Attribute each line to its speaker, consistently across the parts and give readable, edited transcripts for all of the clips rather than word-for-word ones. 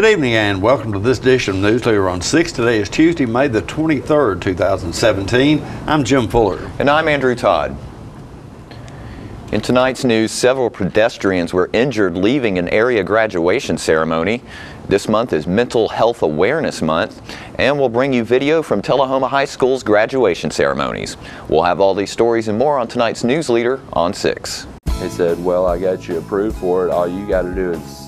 Speaker 1: evening and welcome to this edition of Newsleader on 6. Today is Tuesday, May the 23rd, 2017. I'm Jim Fuller.
Speaker 2: And I'm Andrew Todd. In tonight's news, several pedestrians were injured leaving an area graduation ceremony. This month is Mental Health Awareness Month, and we'll bring you video from Tullahoma High School's graduation ceremonies. We'll have all these stories and more on tonight's Newsleader on 6.
Speaker 3: He said, well, I got you approved for it. All you got to do is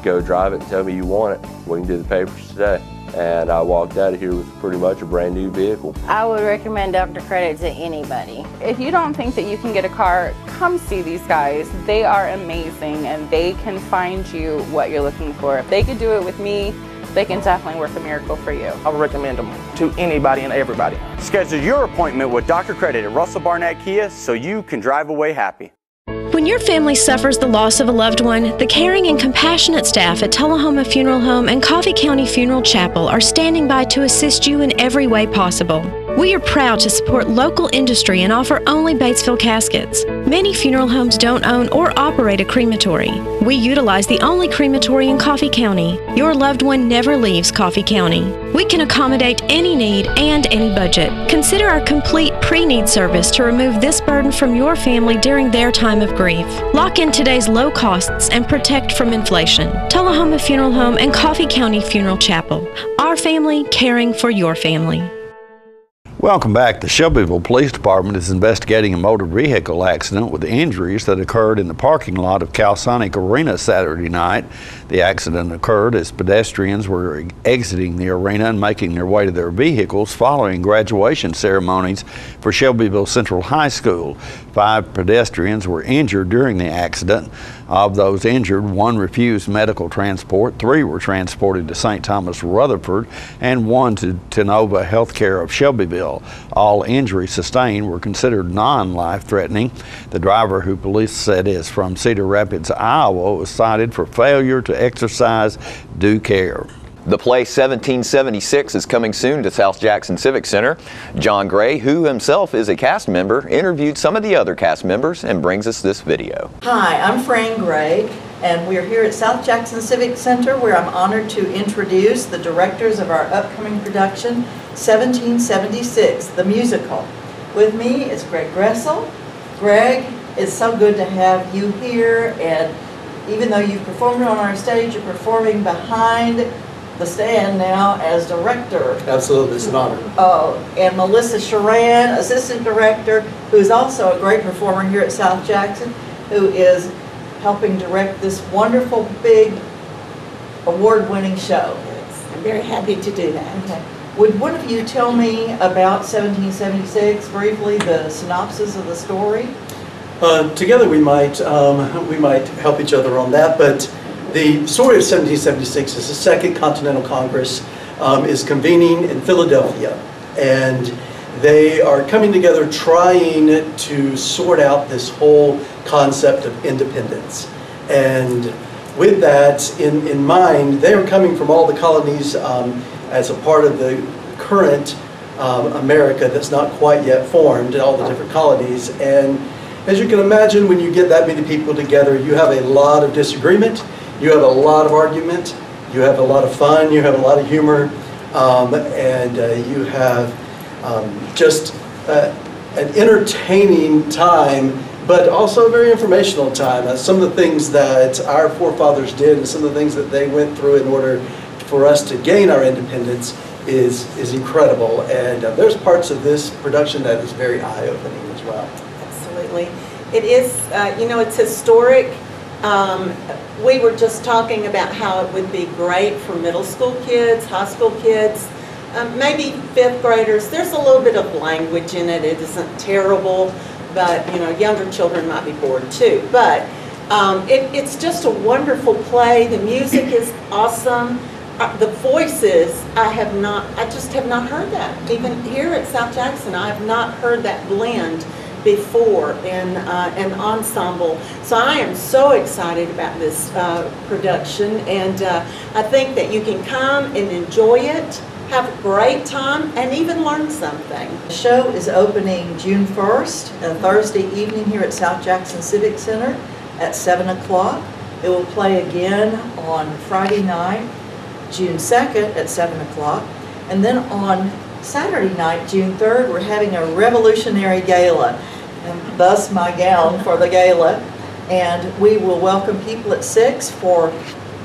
Speaker 3: go drive it and tell me you want it. We can do the papers today. And I walked out of here with pretty much a brand new vehicle.
Speaker 4: I would recommend Dr. Credit to anybody.
Speaker 5: If you don't think that you can get a car, come see these guys. They are amazing and they can find you what you're looking for. If they could do it with me, they can definitely work a miracle for you.
Speaker 6: I would recommend them to anybody and everybody. Schedule your appointment with Dr. Credit at Russell Barnett Kia so you can drive away happy.
Speaker 7: When your family suffers the loss of a loved one, the caring and compassionate staff at Tullahoma Funeral Home and Coffee County Funeral Chapel are standing by to assist you in every way possible. We are proud to support local industry and offer only Batesville caskets. Many funeral homes don't own or operate a crematory. We utilize the only crematory in Coffee County. Your loved one never leaves Coffee County. We can accommodate any need and any budget. Consider our complete pre-need service to remove this burden from your family during their time of grief. Lock in today's low costs and protect from inflation. Tullahoma Funeral Home and Coffee County Funeral Chapel. Our family caring for your family.
Speaker 1: Welcome back. The Shelbyville Police Department is investigating a motor vehicle accident with injuries that occurred in the parking lot of Calsonic Arena Saturday night. The accident occurred as pedestrians were exiting the arena and making their way to their vehicles following graduation ceremonies for Shelbyville Central High School. 5 pedestrians were injured during the accident. Of those injured, 1 refused medical transport, 3 were transported to St. Thomas Rutherford, and 1 to Tenova Healthcare of Shelbyville. All injuries sustained were considered non-life-threatening. The driver, who police said is from Cedar Rapids, Iowa, was cited for failure to exercise due care.
Speaker 2: The play 1776 is coming soon to South Jackson Civic Center. John Gray, who himself is a cast member, interviewed some of the other cast members and brings us this video.
Speaker 8: Hi, I'm Fran Gray, and we're here at South Jackson Civic Center where I'm honored to introduce the directors of our upcoming production, 1776, the musical. With me is Greg Gressel. Greg, it's so good to have you here, and even though you've performed on our stage, you're performing behind the stand now as director.
Speaker 9: Absolutely, it's an honor.
Speaker 8: Oh, and Melissa Sharan, assistant director, who's also a great performer here at South Jackson, who is helping direct this wonderful, big, award-winning show.
Speaker 10: Yes, I'm very happy to do that.
Speaker 8: Okay. Would one of you tell me about 1776, briefly, the synopsis of the story?
Speaker 9: Together we might help each other on that, but the story of 1776 is the Second Continental Congress is convening in Philadelphia, and they are coming together trying to sort out this whole concept of independence. And with that in mind, they are coming from all the colonies as a part of the current America that's not quite yet formed, all the different colonies. And as you can imagine, when you get that many people together, you have a lot of disagreement, you have a lot of argument, you have a lot of fun, you have a lot of humor, and you have just an entertaining time, but also a very informational time. Some of the things that our forefathers did and some of the things that they went through in order for us to gain our independence is incredible. And there's parts of this production that is very eye-opening as well.
Speaker 10: Absolutely. It is, you know, it's historic. We were just talking about how it would be great for middle school kids, high school kids, maybe 5th graders. There's a little bit of language in it. It isn't terrible, but, you know, younger children might be bored too. But it's just a wonderful play. The music is awesome. The voices, I just have not heard that. Even here at South Jackson, I have not heard that blend before in an ensemble. So I am so excited about this production, and I think that you can come and enjoy it, have a great time, and even learn something.
Speaker 8: The show is opening June 1st, a Thursday evening here at South Jackson Civic Center at 7 o'clock. It will play again on Friday night June 2nd at 7 o'clock. And then on Saturday night, June 3rd, we're having a revolutionary gala, and thus my gown for the gala. And we will welcome people at 6 for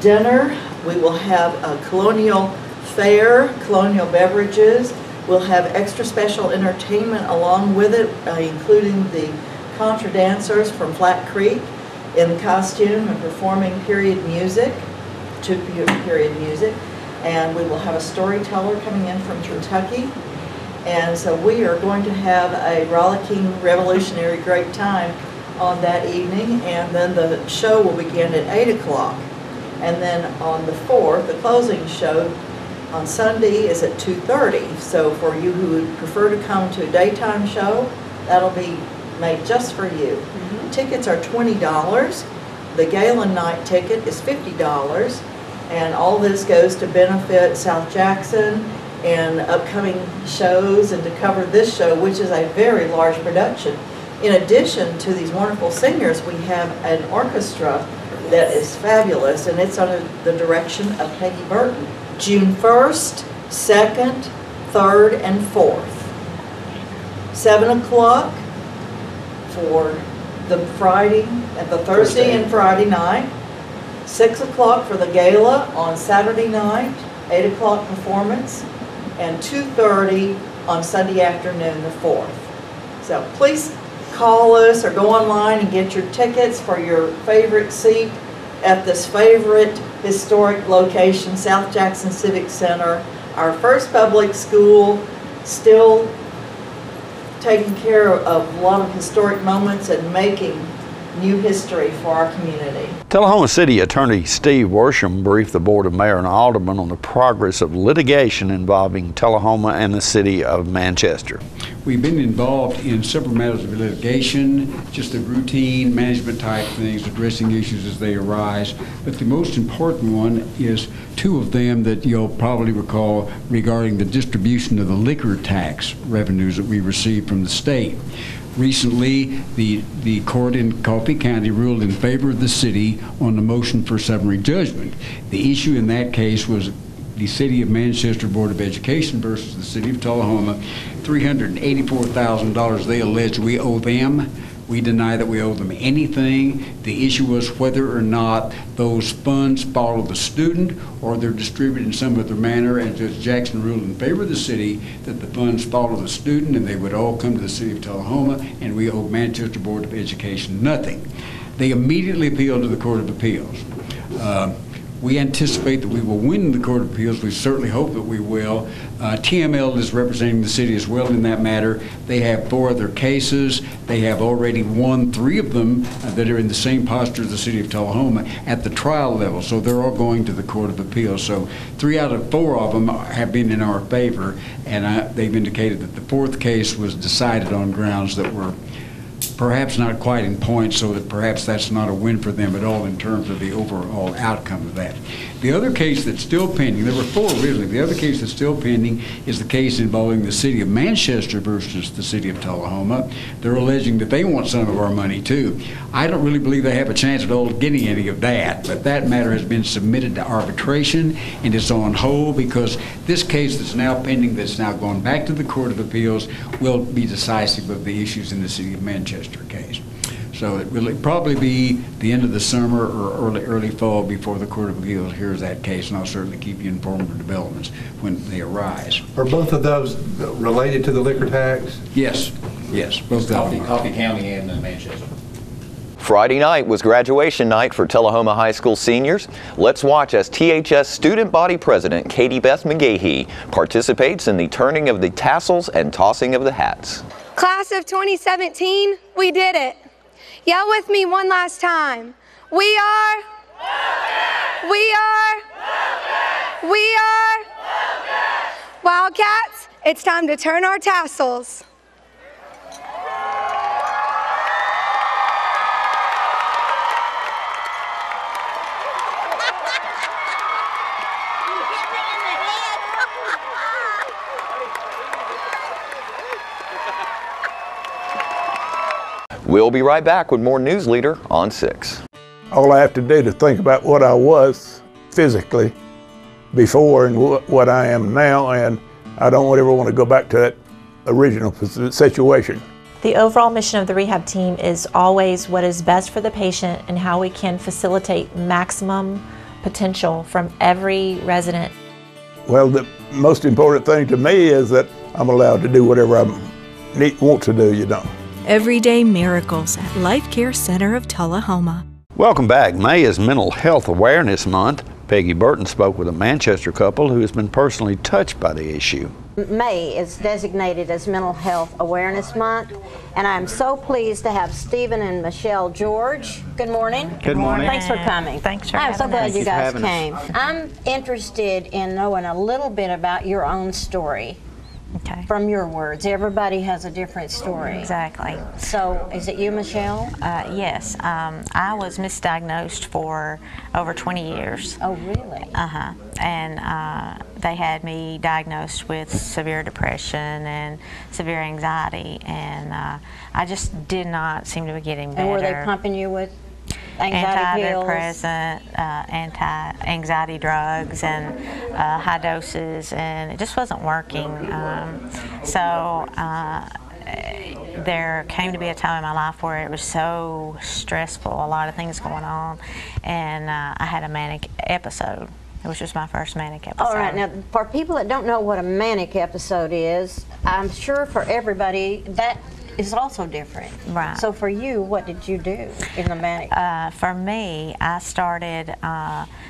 Speaker 8: dinner. We will have a colonial fare, colonial beverages. We'll have extra special entertainment along with it, including the contra dancers from Flat Creek in costume and performing period music, to period music. And we will have a storyteller coming in from Kentucky. And so we are going to have a rollicking, revolutionary, great time on that evening. And then the show will begin at 8 o'clock. And then on the 4th, the closing show on Sunday is at 2:30. So for you who would prefer to come to a daytime show, that'll be made just for you. Tickets are $20. The gala night ticket is $50. And all this goes to benefit South Jackson and upcoming shows and to cover this show, which is a very large production. In addition to these wonderful singers, we have an orchestra that is fabulous, and it's under the direction of Peggy Burton. June 1st, 2nd, 3rd, and 4th. 7 o'clock for the Friday, the Thursday and Friday night. 6 o'clock for the gala on Saturday night, 8 o'clock performance, and 2:30 on Sunday afternoon, the 4th. So please call us or go online and get your tickets for your favorite seat at this favorite historic location, South Jackson Civic Center, our first public school, still taking care of a lot of historic moments and making new history for our community.
Speaker 1: Tullahoma City Attorney Steve Worsham briefed the Board of Mayor and Aldermen on the progress of litigation involving Tullahoma and the City of Manchester.
Speaker 11: We've been involved in several matters of litigation, just the routine management type things, addressing issues as they arise. But the most important one is two of them that you'll probably recall regarding the distribution of the liquor tax revenues that we receive from the state. Recently, the court in Coffee County ruled in favor of the city on the motion for summary judgment. The issue in that case was the City of Manchester Board of Education versus the City of Tullahoma, $384,000 they allege we owe them. We deny that we owe them anything. The issue was whether or not those funds follow the student or they're distributed in some other manner, and Judge Jackson ruled in favor of the city that the funds follow the student and they would all come to the City of Tullahoma, and we owe Manchester Board of Education nothing. They immediately appealed to the Court of Appeals. We anticipate that we will win the Court of Appeals. We certainly hope that we will. TML is representing the city as well in that matter. They have 4 other cases. They have already won 3 of them that are in the same posture as the City of Tullahoma at the trial level. So they're all going to the Court of Appeals. So 3 out of 4 of them have been in our favor, and they've indicated that the 4th case was decided on grounds that were perhaps not quite in point, so that perhaps that's not a win for them at all in terms of the overall outcome of that. The other case that's still pending, there were 4 originally, the other case that's still pending is the case involving the City of Manchester versus the City of Tullahoma. They're alleging that they want some of our money too. I don't really believe they have a chance at all of getting any of that, but that matter has been submitted to arbitration and is on hold because this case that's now pending, that's now gone back to the Court of Appeals, will be decisive of the issues in the City of Manchester case. So it will probably be the end of the summer or early fall before the Court of Appeals hears that case, and I'll certainly keep you informed of developments when they arise.
Speaker 12: Are both of those related to the liquor tax?
Speaker 11: Yes, yes, both of them.
Speaker 13: Coffee County and Manchester.
Speaker 2: Friday night was graduation night for Tullahoma High School seniors. Let's watch as THS Student Body President Katie Beth McGahee participates in the turning of the tassels and tossing of the hats.
Speaker 14: Class of 2017, we did it. Yell with me one last time. We are. We are. We are. Wildcats, it's time to turn our tassels.
Speaker 2: We'll be right back with more Newsleader on 6.
Speaker 15: All I have to do to think about what I was physically
Speaker 13: before and what I am now, and I don't ever want to go back to that original situation.
Speaker 15: The overall mission of the rehab team is always what is best for the patient and how we can facilitate maximum potential from every resident.
Speaker 13: Well, the most important thing to me is that I'm allowed to do whatever I want to do, you know.
Speaker 16: Everyday miracles at Life Care Center of Tullahoma.
Speaker 1: Welcome back. May is Mental Health Awareness Month. Peggy Burton spoke with a Manchester couple who has been personally touched by the issue.
Speaker 17: May is designated as Mental Health Awareness Month, and I'm so pleased to have Stephen and Michelle George. Good morning.
Speaker 18: Good morning.
Speaker 17: Thanks for coming.
Speaker 15: Thanks for
Speaker 17: I'm so glad
Speaker 18: Thank
Speaker 17: you
Speaker 18: you for
Speaker 17: guys
Speaker 18: having us.
Speaker 17: came. I'm interested in knowing a little bit about your own story.
Speaker 15: Okay.
Speaker 17: From your words, everybody has a different story.
Speaker 15: Exactly.
Speaker 17: So, is it you, Michelle?
Speaker 15: Yes. I was misdiagnosed for over 20 years.
Speaker 17: Oh, really?
Speaker 15: And they had me diagnosed with severe depression and severe anxiety, and I just did not seem to be getting better.
Speaker 17: And were they pumping you with anxiety pills?
Speaker 15: Antidepressant, anti-anxiety drugs, and high doses, and it just wasn't working. So there came to be a time in my life where it was so stressful, a lot of things going on, and I had a manic episode. It was just my first manic episode.
Speaker 17: All right, now for people that don't know what a manic episode is, I'm sure for everybody that is also different.
Speaker 15: Right.
Speaker 17: So for you, what did you do in the manic?
Speaker 15: For me, I started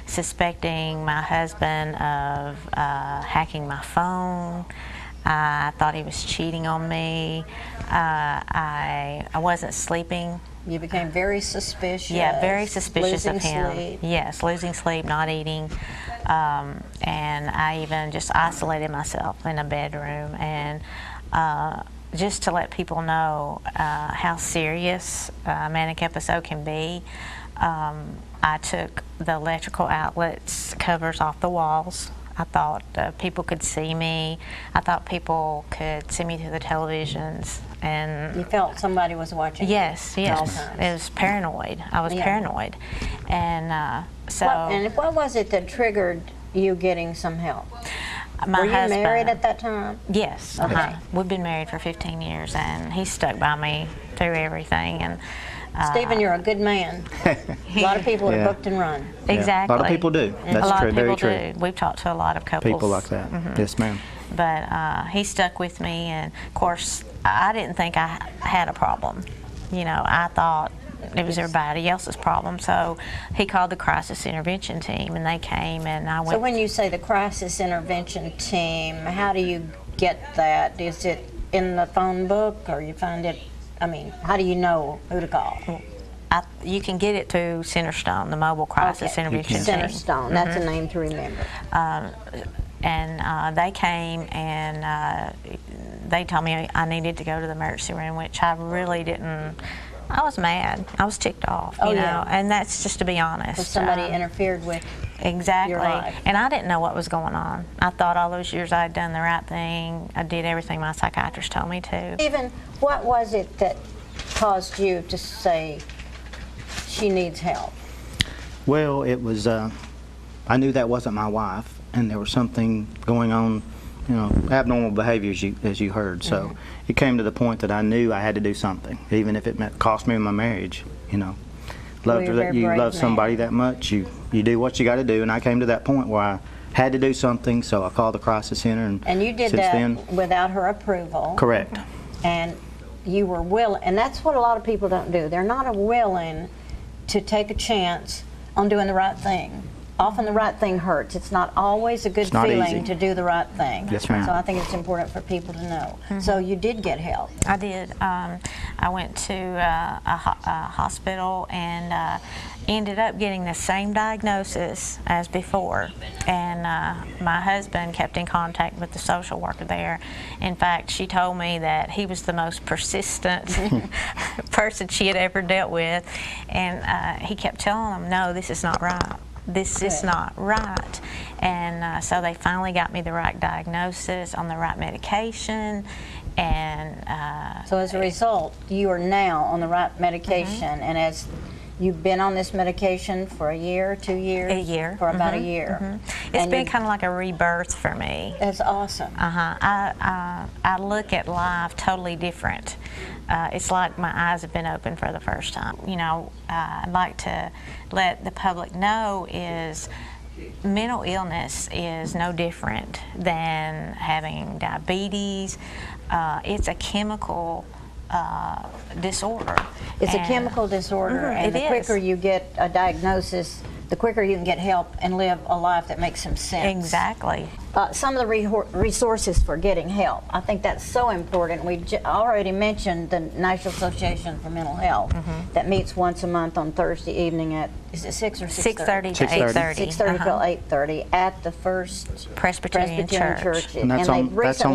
Speaker 15: suspecting my husband of hacking my phone. I thought he was cheating on me. I wasn't sleeping.
Speaker 17: You became very suspicious.
Speaker 15: Yeah, very suspicious of him.
Speaker 17: Sleep.
Speaker 15: Yes, losing sleep, not eating. And I even just isolated myself in a bedroom. And just to let people know how serious a manic episode can be, I took the electrical outlets covers off the walls. I thought people could see me. I thought people could see me through the televisions. And
Speaker 17: you felt somebody was watching.
Speaker 15: Yes, yes. It was paranoid. I was paranoid. And so.
Speaker 17: And what was it that triggered you getting some help?
Speaker 15: My
Speaker 17: Were you
Speaker 15: husband,
Speaker 17: married at that time?
Speaker 15: Yes.
Speaker 17: Okay.
Speaker 15: We've been married for 15 years, and he stuck by me through everything. And
Speaker 17: Stephen, you're a good man. A lot of people are booked and run.
Speaker 15: Exactly.
Speaker 18: A lot of people do. That's
Speaker 15: a lot
Speaker 18: true.
Speaker 15: of people
Speaker 18: Very true.
Speaker 15: do. We've talked to a lot of couples.
Speaker 18: People like that. Yes, ma'am.
Speaker 15: But he stuck with me, and of course, I didn't think I had a problem. You know, I thought it was everybody else's problem. So he called the crisis intervention team, and they came, and I went.
Speaker 17: So when you say the crisis intervention team, how do you get that? Is it in the phone book, or you find it? I mean, how do you know who to call?
Speaker 15: You can get it through Centerstone, the mobile crisis intervention team.
Speaker 17: Centerstone, that's a name to remember.
Speaker 15: And they came, and they told me I needed to go to the emergency room, which I really didn't. I was mad. I was ticked off, you know, and that's just to be honest.
Speaker 17: If somebody interfered with
Speaker 15: your
Speaker 17: life.
Speaker 15: And I didn't know what was going on. I thought all those years I had done the right thing. I did everything my psychiatrist told me to.
Speaker 17: Even what was it that caused you to say she needs help?
Speaker 18: Well, it was, I knew that wasn't my wife, and there was something going on, you know, abnormal behavior as you heard. So it came to the point that I knew I had to do something, even if it meant cost me my marriage, you know. Loved her, that you love somebody that much, you do what you got to do, and I came to that point where I had to do something, so I called the crisis center, and
Speaker 17: you did
Speaker 18: since
Speaker 17: that
Speaker 18: then,
Speaker 17: without her approval.
Speaker 18: Correct.
Speaker 17: And you were willing, and that's what a lot of people don't do. They're not willing to take a chance on doing the right thing. Often the right thing hurts. It's not always a good feeling to do the right thing.
Speaker 18: Yes, ma'am.
Speaker 17: So I think it's important for people to know. So you did get help.
Speaker 15: I did. I went to a hospital and ended up getting the same diagnosis as before. And my husband kept in contact with the social worker there. In fact, she told me that he was the most persistent person she had ever dealt with. And he kept telling them, no, this is not right. This is not right. And so they finally got me the right diagnosis on the right medication. And
Speaker 17: so as a result, you are now on the right medication. And as You've been on this medication for a year, 2 years?
Speaker 15: A year.
Speaker 17: For about a year.
Speaker 15: It's been kind of like a rebirth for me.
Speaker 17: That's awesome.
Speaker 15: I look at life totally different. It's like my eyes have been opened for the first time. You know, I'd like to let the public know is mental illness is no different than having diabetes. It's a chemical disorder.
Speaker 17: It's a chemical disorder, and the quicker you get a diagnosis, the quicker you can get help and live a life that makes some sense.
Speaker 15: Exactly.
Speaker 17: Some of the resources for getting help. I think that's so important. We already mentioned the National Association for Mental Health that meets once a month on Thursday evening at, is it 6 or 6:30?
Speaker 15: 6:30 to 8:30.
Speaker 17: 6:30 till 8:30 at the First
Speaker 15: Presbyterian Church.
Speaker 17: And
Speaker 18: And that's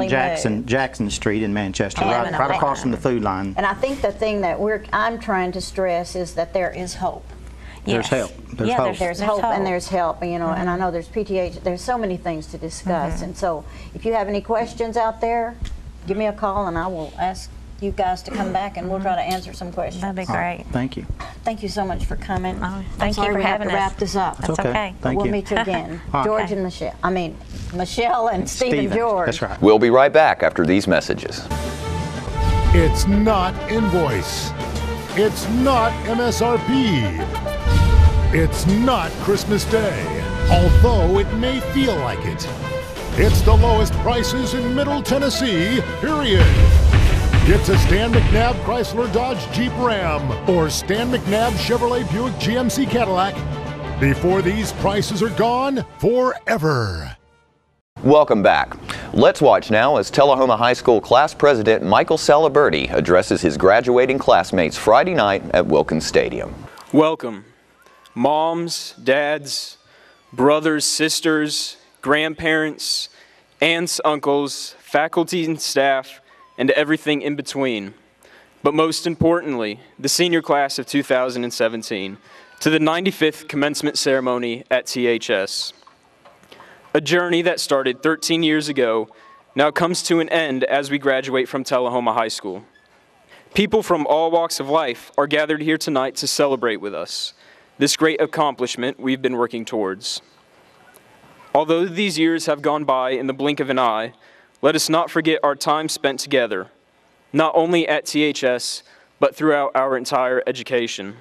Speaker 18: on Jackson Street in Manchester, right across from the food line.
Speaker 17: And I think the thing that I'm trying to stress is that there is hope.
Speaker 18: There's help. There's hope.
Speaker 17: There's hope and there's help, you know, and I know there's PTH, there's so many things to discuss. And so if you have any questions out there, give me a call and I will ask you guys to come back and we'll try to answer some questions.
Speaker 15: That'd be great.
Speaker 18: Thank you.
Speaker 17: Thank you so much for coming.
Speaker 15: Thank you for having us.
Speaker 17: We have to wrap this up.
Speaker 15: That's okay.
Speaker 17: We'll meet you again. George and Michelle. I mean, Michelle and Stephen George.
Speaker 18: That's right.
Speaker 2: We'll be right back after these messages.
Speaker 19: It's not invoice. It's not MSRP. It's not Christmas Day, although it may feel like it. It's the lowest prices in Middle Tennessee, period. Get to Stan McNabb Chrysler Dodge Jeep Ram or Stan McNabb Chevrolet Buick GMC Cadillac before these prices are gone forever.
Speaker 2: Welcome back. Let's watch now as Tullahoma High School class president Michael Salaberti addresses his graduating classmates Friday night at Wilkins Stadium.
Speaker 20: Welcome. Moms, dads, brothers, sisters, grandparents, aunts, uncles, faculty and staff, and everything in between. But most importantly, the senior class of 2017, to the 95th commencement ceremony at THS. A journey that started 13 years ago now comes to an end as we graduate from Tullahoma High School. People from all walks of life are gathered here tonight to celebrate with us this great accomplishment we've been working towards. Although these years have gone by in the blink of an eye, let us not forget our time spent together, not only at THS, but throughout our entire education.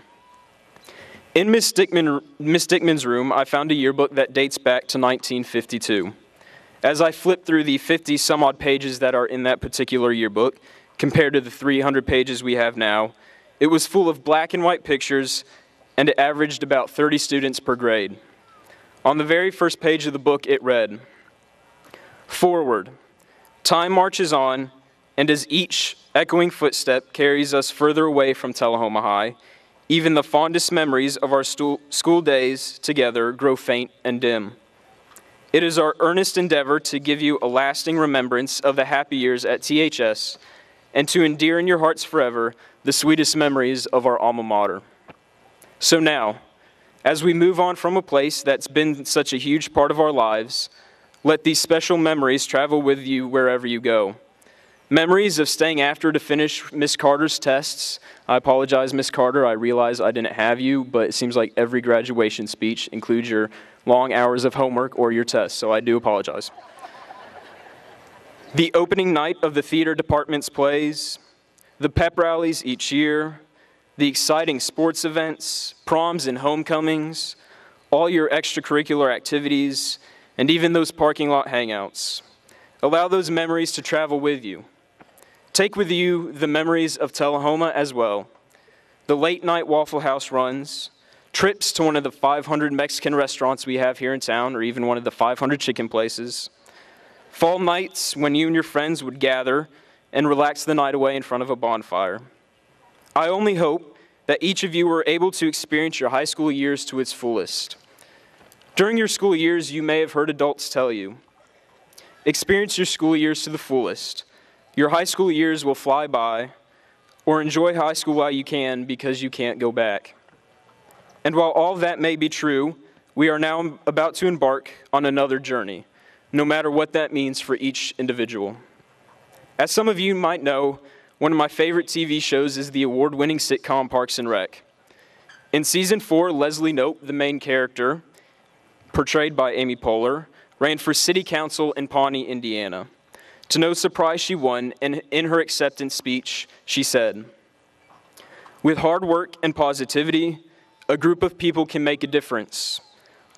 Speaker 20: In Miss Dickman's room, I found a yearbook that dates back to 1952. As I flipped through the 50-some-odd pages that are in that particular yearbook, compared to the 300 pages we have now, it was full of black and white pictures, and it averaged about 30 students per grade. On the very first page of the book, it read, "Forward, time marches on, and as each echoing footstep carries us further away from Tullahoma High, even the fondest memories of our school days together grow faint and dim. It is our earnest endeavor to give you a lasting remembrance of the happy years at THS and to endear in your hearts forever the sweetest memories of our alma mater. So now, as we move on from a place that's been such a huge part of our lives, let these special memories travel with you wherever you go. Memories of staying after to finish Miss Carter's tests. I apologize, Miss Carter, I realize I didn't have you, but it seems like every graduation speech includes your long hours of homework or your tests, so I do apologize. The opening night of the theater department's plays, the pep rallies each year, the exciting sports events, proms and homecomings, all your extracurricular activities, and even those parking lot hangouts. Allow those memories to travel with you. Take with you the memories of Tullahoma as well. The late night Waffle House runs, trips to one of the 500 Mexican restaurants we have here in town, or even one of the 500 chicken places. Fall nights when you and your friends would gather and relax the night away in front of a bonfire. I only hope that each of you were able to experience your high school years to its fullest. During your school years, you may have heard adults tell you, experience your school years to the fullest. Your high school years will fly by, or enjoy high school while you can because you can't go back. And while all that may be true, we are now about to embark on another journey, no matter what that means for each individual. As some of you might know, one of my favorite TV shows is the award-winning sitcom Parks and Rec. In Season 4, Leslie Knope, the main character, portrayed by Amy Poehler, ran for city council in Pawnee, Indiana. To no surprise, she won, and in her acceptance speech, she said, "With hard work and positivity, a group of people can make a difference.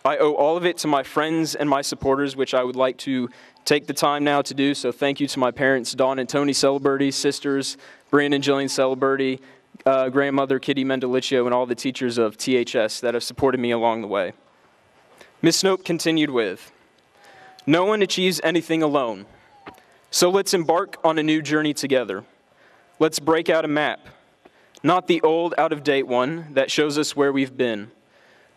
Speaker 20: I owe all of it to my friends and my supporters, which I would like to take the time now to do. So thank you to my parents, Dawn and Tony Celebrity, sisters, Brian and Jillian Celebrity, grandmother Kitty Mendeliccio, and all the teachers of THS that have supported me along the way." Ms. Knope continued with, "No one achieves anything alone. So let's embark on a new journey together. Let's break out a map, not the old, out-of-date one that shows us where we've been,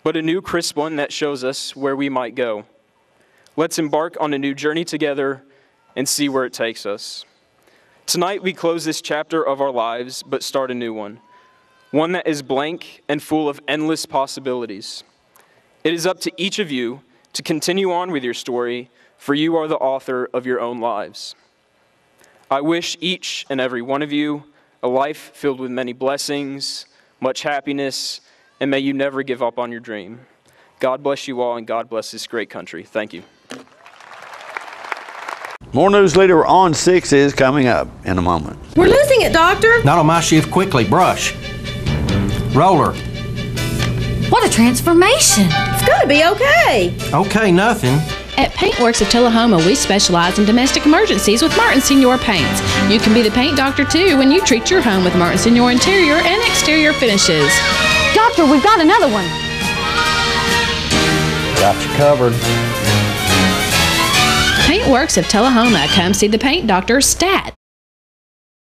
Speaker 20: but a new, crisp one that shows us where we might go. Let's embark on a new journey together and see where it takes us. Tonight we close this chapter of our lives, but start a new one that is blank and full of endless possibilities. It is up to each of you to continue on with your story, for you are the author of your own lives. I wish each and every one of you a life filled with many blessings, much happiness, and may you never give up on your dream. God bless you all, and God bless this great country. Thank you."
Speaker 1: More Newsleader on 6 is coming up in a moment.
Speaker 21: We're losing it, Doctor.
Speaker 22: Not on my shift. Quickly, brush. Roller.
Speaker 21: What a transformation. It's gonna be okay.
Speaker 22: Okay, nothing.
Speaker 23: At Paintworks of Tullahoma, we specialize in domestic emergencies with Martin Senior Paints. You can be the paint doctor too when you treat your home with Martin Senior interior and exterior finishes.
Speaker 21: Doctor, we've got another one.
Speaker 22: Got you covered.
Speaker 23: Paintworks of Tullahoma. Come see the paint doctor, Stat.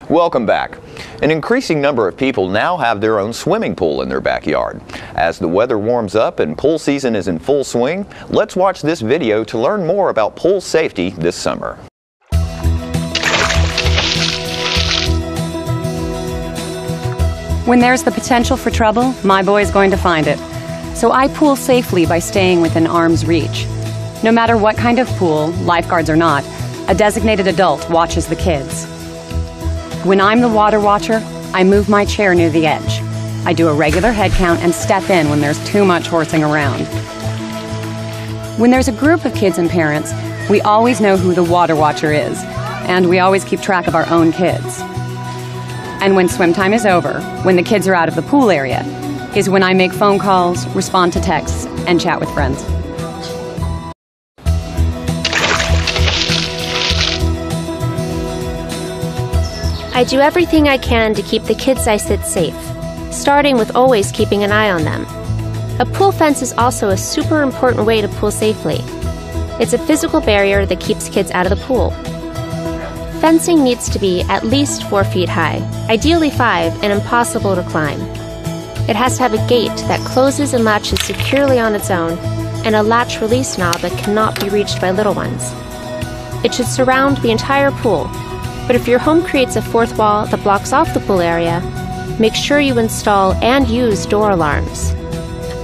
Speaker 2: Welcome back. An increasing number of people now have their own swimming pool in their backyard. As the weather warms up and pool season is in full swing, let's watch this video to learn more about pool safety this summer.
Speaker 24: When there's the potential for trouble, my boy's going to find it. So I pool safely by staying within arm's reach. No matter what kind of pool, lifeguards or not, a designated adult watches the kids. When I'm the water watcher, I move my chair near the edge. I do a regular head count and step in when there's too much horsing around. When there's a group of kids and parents, we always know who the water watcher is, and we always keep track of our own kids. And when swim time is over, when the kids are out of the pool area, is when I make phone calls, respond to texts, and chat with friends.
Speaker 25: I do everything I can to keep the kids I sit safe, starting with always keeping an eye on them. A pool fence is also a super important way to pool safely. It's a physical barrier that keeps kids out of the pool. Fencing needs to be at least 4 feet high, ideally 5, and impossible to climb. It has to have a gate that closes and latches securely on its own, and a latch release knob that cannot be reached by little ones. It should surround the entire pool, but if your home creates a fourth wall that blocks off the pool area, make sure you install and use door alarms.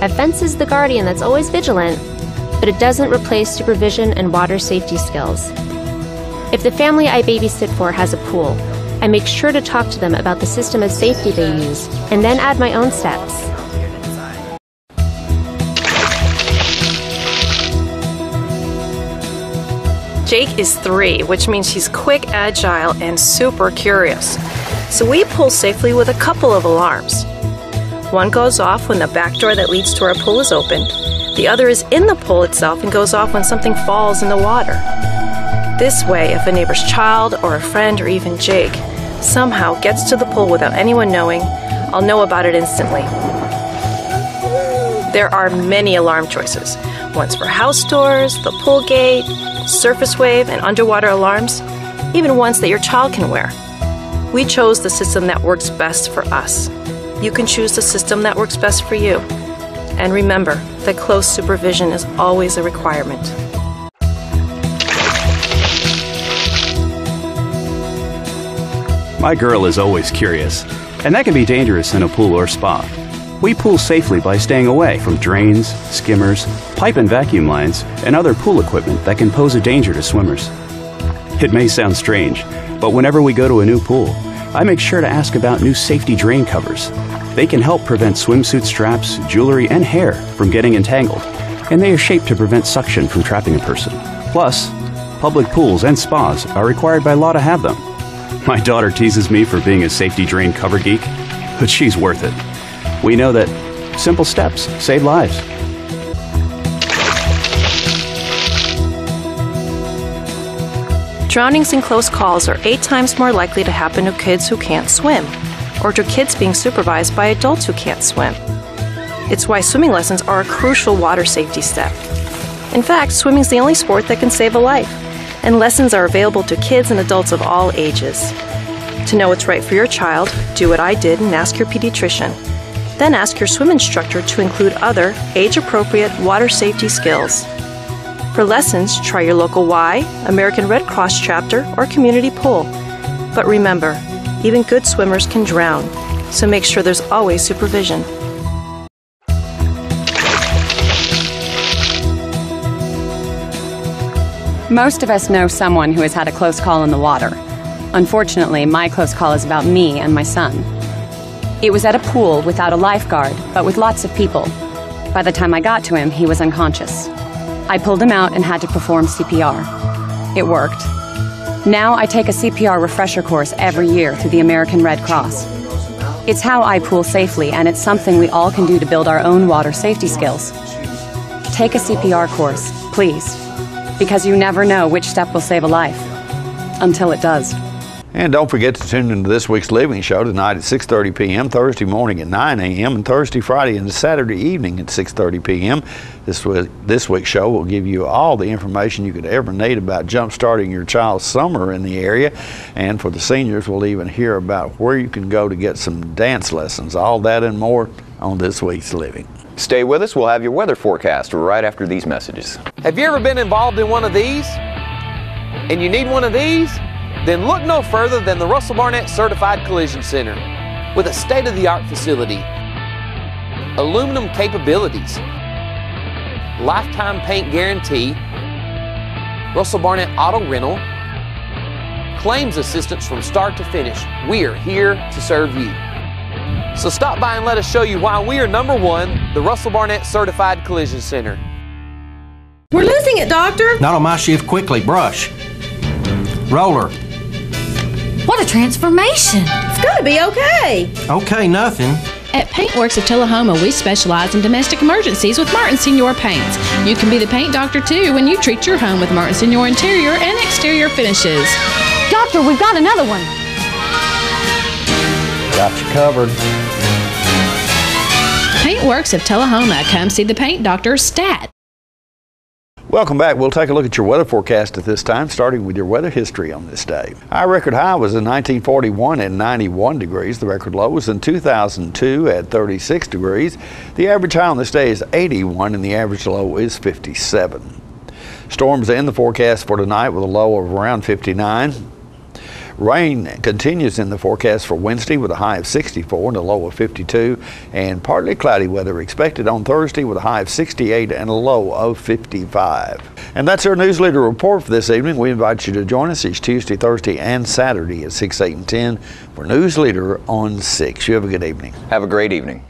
Speaker 25: A fence is the guardian that's always vigilant, but it doesn't replace supervision and water safety skills. If the family I babysit for has a pool, I make sure to talk to them about the system of safety they use, and then add my own steps.
Speaker 26: Jake is 3, which means he's quick, agile, and super curious. So we pool safely with a couple of alarms. One goes off when the back door that leads to our pool is opened. The other is in the pool itself and goes off when something falls in the water. This way, if a neighbor's child or a friend or even Jake somehow gets to the pool without anyone knowing, I'll know about it instantly. There are many alarm choices. Ones for house doors, the pool gate, surface wave, and underwater alarms, even ones that your child can wear. We chose the system that works best for us. You can choose the system that works best for you. And remember that close supervision is always a requirement.
Speaker 27: My girl is always curious, and that can be dangerous in a pool or spa. We pool safely by staying away from drains, skimmers, pipe and vacuum lines, and other pool equipment that can pose a danger to swimmers. It may sound strange, but whenever we go to a new pool, I make sure to ask about new safety drain covers. They can help prevent swimsuit straps, jewelry, and hair from getting entangled, and they are shaped to prevent suction from trapping a person. Plus, public pools and spas are required by law to have them. My daughter teases me for being a safety drain cover geek, but she's worth it. We know that simple steps save lives.
Speaker 26: Drownings in close calls are 8 times more likely to happen to kids who can't swim, or to kids being supervised by adults who can't swim. It's why swimming lessons are a crucial water safety step. In fact, swimming is the only sport that can save a life, and lessons are available to kids and adults of all ages. To know what's right for your child, do what I did and ask your pediatrician. Then ask your swim instructor to include other age-appropriate water safety skills. For lessons, try your local Y, American Red Cross chapter, or community pool. But remember, even good swimmers can drown, so make sure there's always supervision.
Speaker 24: Most of us know someone who has had a close call in the water. Unfortunately, my close call is about me and my son. It was at a pool without a lifeguard, but with lots of people. By the time I got to him, he was unconscious. I pulled him out and had to perform CPR. It worked. Now I take a CPR refresher course every year through the American Red Cross. It's how I pool safely, and it's something we all can do to build our own water safety skills. Take a CPR course, please, because you never know which step will save a life, until it does.
Speaker 1: And don't forget to tune into this week's Living Show tonight at 6:30 p.m., Thursday morning at 9 a.m., and Thursday, Friday, and Saturday evening at 6:30 p.m. This week's show will give you all the information you could ever need about jump-starting your child's summer in the area. And for the seniors, we'll even hear about where you can go to get some dance lessons. All that and more on this week's Living.
Speaker 2: Stay with us. We'll have your weather forecast right after these messages.
Speaker 3: Have you ever been involved in one of these? And you need one of these? Then look no further than the Russell Barnett Certified Collision Center. With a state-of-the-art facility, aluminum capabilities, lifetime paint guarantee, Russell Barnett auto rental, claims assistance from start to finish. We are here to serve you. So stop by and let us show you why we are #1, the Russell Barnett Certified Collision Center.
Speaker 21: We're losing it, Doctor.
Speaker 22: Not on my shift. Quickly, brush. Roller.
Speaker 21: What a transformation. It's gonna be okay.
Speaker 22: Okay, nothing.
Speaker 23: At Paintworks of Tullahoma, we specialize in domestic emergencies with Martin Senior Paints. You can be the paint doctor too when you treat your home with Martin Senior interior and exterior finishes.
Speaker 21: Doctor, we've got another one.
Speaker 22: Got you covered.
Speaker 23: Paintworks of Tullahoma. Come see the paint doctor, Stat.
Speaker 1: Welcome back. We'll take a look at your weather forecast at this time, starting with your weather history on this day. Our record high was in 1941 at 91 degrees. The record low was in 2002 at 36 degrees. The average high on this day is 81 and the average low is 57. Storms in the forecast for tonight with a low of around 59. Rain continues in the forecast for Wednesday with a high of 64 and a low of 52, and partly cloudy weather expected on Thursday with a high of 68 and a low of 55. And that's our Newsleader report for this evening. We invite you to join us each Tuesday, Thursday, and Saturday at 6, 8, and 10 for Newsleader on 6. You have a good evening.
Speaker 2: Have a great evening.